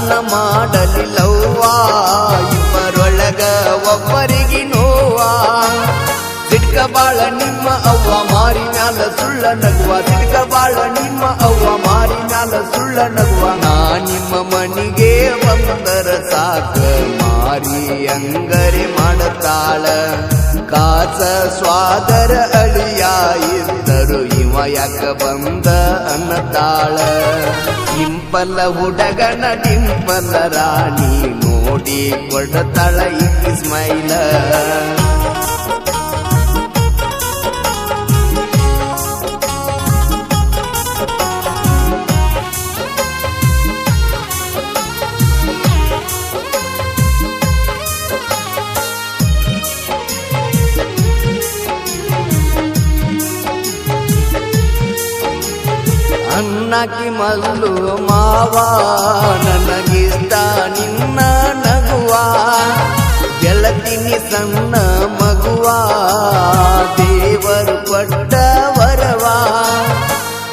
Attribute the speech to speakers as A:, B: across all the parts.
A: ಯಾರನ್ನ ಮಾಡಲಿಲ್ಲವ್ವ ಇಬ್ಬರೊಳಗ ಒಬ್ಬರಿಗೆ ನೋವ ಸಿಡ್ಕ ಬಾಳ ನಿಮ್ಮ ಅವ್ವ ಮಾರಿ ಮ್ಯಾಲ ಸುಳ್ಳ ನಗುವ ಸಿಡ್ಕ ಬಾಳ ನಿಮ್ಮ ಅವ್ವ ಮಾರಿ ಮ್ಯಾಲ ಸುಳ್ಳ ನಗುವ ನಾ ನಿಮ್ಮ ಮನಿಗೆ ಬಂದರ ಸಾಕ ಮಾರಿ ಅಂಗರಿ ಮಾಡತಾಳ ಕಾಸ ಸ್ವಾದರ ಅಳಿಯ ಇದ್ದರು ಇವ ಯಾಕ ಬಂದ ಅನ್ನತಾಳ ಡಿಂಪಲ ಹುಡುಗನ ಡಿಂಪಲ ರಾಣಿ ನೋಡಿ ಕೊಡತಾಳ ಇಕ್ಕಿ ಸ್ಮೈಲ ಅನ್ನಕಿ ಮಲ್ಲು ಮಾವ ನನಗಿಷ್ಟ ನಿನ್ನ ನಗುವ ಗೆಳತಿನಿ ಸಣ್ಣ ಮಗುವ ದೇವರು ಕೊಟ್ಟ ವರವ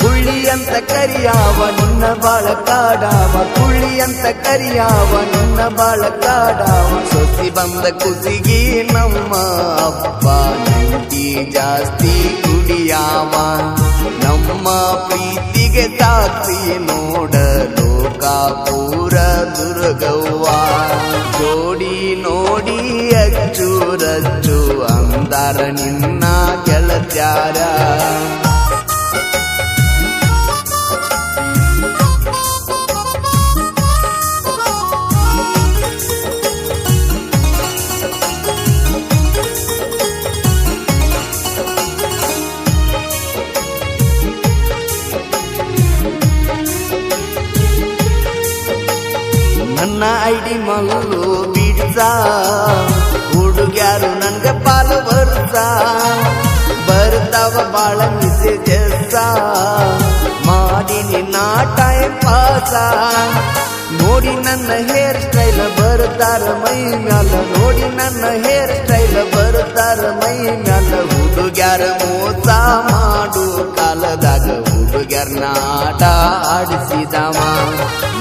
A: ಕುಳ್ಳಿ ಅಂತ ಕರಿಯಾವ ನಿನ್ನ ಬಾಳ ಕಾಡಾವ ಕುಳ್ಳಿ ಅಂತ ಕರಿಯಾವ ನಿನ್ನ ಬಾಳ ಕಾಡಾವ ಸೊಸಿ ಬಂದ ಕುಸಿಗಿ ನಮ್ಮ ಅಪ್ಪ ನಂಟಿ ಜಾಸ್ತಿ ಕುಡಿಯಾವ ನಮ್ಮ ಪ್ರೀತಿಗೆ ಸಾಕ್ಷಿ ನೋಡ ಲೋಕಾಪುರ ದುರ್ಗವ್ವ ಜೋಡಿ ನೋಡಿ ಅಚ್ಚುರಚ್ಚು ಅಂದಾರ ನಿನ್ನ ಗೆಳತ್ಯಾರ ನನ್ನ ಐಡಿ ಮಲ್ಲು ಬಿಡ್ಸ ಹುಡುಗ್ಯಾರು ನನ್ಗ ಪಾಲು ಬರ್ತಾವ ಬಾಳ ಮೆಸೇಜಸ್ ಮಾಡಿನಿ ನಾ ಟೈಮ್ ಪಾಸ ನೋಡಿ ನನ್ನ ಹೇರ್ ಸ್ಟೈಲ್ ಬರ್ತಾರ ಮೈ ಮ್ಯಾಲ ನೋಡಿ ನನ್ನ ಹೇರ್ ಸ್ಟೈಲ್ ಬರ್ತಾರ ಮೈ ಮ್ಯಾಲ ಹುಡುಗ್ಯಾರ ಮೋಸ ಮಾಡು ಕಾಲದಾಗ ಹುಡುಗ್ಯಾರನ್ನ ಆಟ ಆಡಿಸಿದವ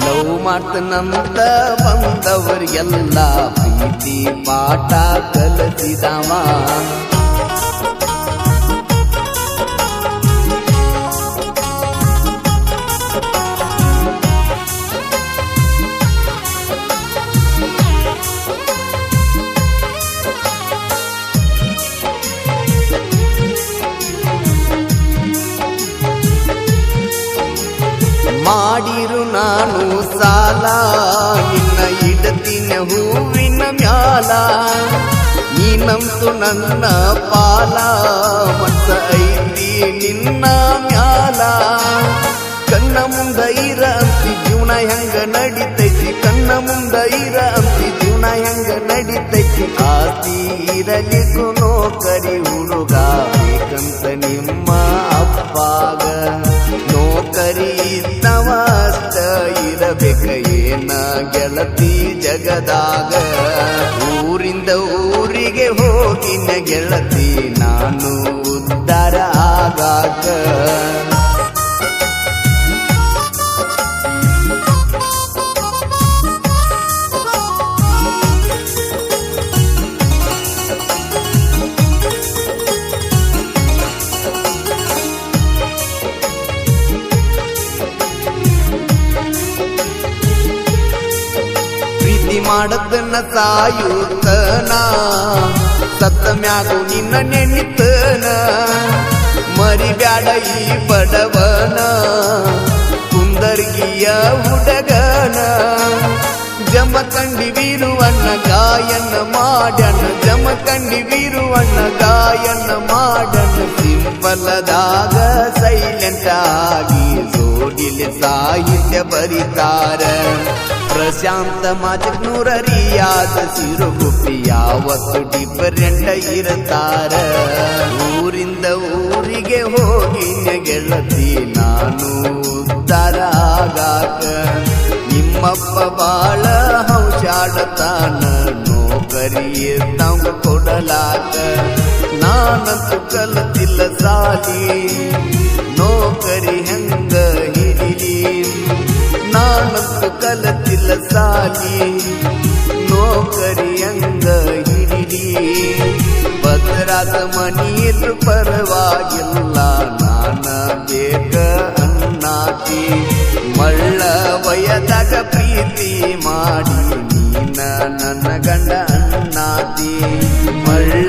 A: ಲವ್ ಮಾಡ್ತನಂತ ಬಂದವರಿಗೆಲ್ಲ ಪ್ರೀತಿ ಪಾಠ ಕಲಿಸಿದವ ಮಾಡಿರು ನಾನು ಸಾಲ ನಿನ್ನ ಇಡತಿನ ಹೂವಿನ ಮ್ಯಾಲ ನೀನಂತೂ ನನ್ನ ಪಾಲ ಮತ್ತ ಐತಿ ನಿನ್ನ ಮ್ಯಾಲ ಕಣ್ಣ ಮುಂದ ಇರ ಅಂತಿ ಜೀವನ ಹೆಂಗ ನಡಿತೈತಿ ಕಣ್ಣ ಮುಂದ ಇರ ಅಂತಿ ಜೀವನ ಹೆಂಗ ನಡಿತೈತಿ ಆಸ್ತಿ ಇರಲಿಕ್ಕೂ ನೌಕರಿ ಹುಡುಗ ಬೇಕಂತ ನಿಮ್ಮ ಅಪ್ಪಾಗ ನೌಕರಿ ಇದ್ದವ ಅಷ್ಟ ಇರಬೇಕ ಏನ ಗೆಳತಿ ಜಗದಾಗ ಊರಿಂದ ಊರಿಗೆ ಹೋಗಿನ ಗೆಳತಿ ನಾನು ಉದ್ಧಾರ ಆಗಾಕ ಮಾಡದನ್ನ ಸಾಯುತ್ತನ ಸತ್ತ ಮ್ಯಾಗು ನಿನ್ನ ನೆನಿತನ ಮರಿಬ್ಯಾಡ ಈ ಬಡವನ ಕುಂದರ್ಗಿಯ ಹುಡುಗನ ಜಮಖಂಡಿ ವೀರುವಣ್ಣ ಗಾಯನ ಮಾಡ್ಯನ ಜಮಖಂಡಿ ವೀರುವಣ್ಣ ಗಾಯನ ಮಾಡನ ಸಿಂಪಲದಾಗ ಸೈಲೆಂಟ್ ಆಗಿ ಜೋಡಿಲಿ ಸಾಹಿತ್ಯ ಬರಿತಾರ ಪ್ರಶಾಂತ ಮಾಜಕ್ನೂರ ರಿಯಾದ ಸಿರುಗುಪ್ಪಿ ಯಾವತ್ತು ಡಿಫರೆಂಟ್ ಇರ್ತಾರ ಊರಿಂದ ಊರಿಗೆ ಹೋಗಿನ ಗೆಳತಿ ನಾನು ಉದ್ಧಾರ ಆಗಾಕ ನಿಮ್ಮಪ್ಪ ಬಾಳ ಹಂಸಾಡತಾನ ನೌಕರಿ ಇರ್ತಾವ ಕೊಡಲಾಕ ನಾನಂತೂ ಕಲತಿಲ್ಲ ಸಾಲಿ ನೌಕರಿ ಹೆಂಗ ಹಿಡಿಲಿ ನಾನಂತೂ ಕಲತಿಲ್ಲ ಸಾಲಿ ನೌಕರಿಯಂಗ ಹಿಡಿಲಿ ಭದ್ರಾದ ಮನಿಯಿದ್ರು ಪರವಾಗಿಲ್ಲ ನಾನ ಬೇಕ ಅನ್ನಾತಿ ಮಳ್ಳ ವಯದಾಗ ಪ್ರೀತಿ ಮಾಡಿ ನೀನ ನನ್ನ ಗಂಡ ಅನ್ನಾತಿ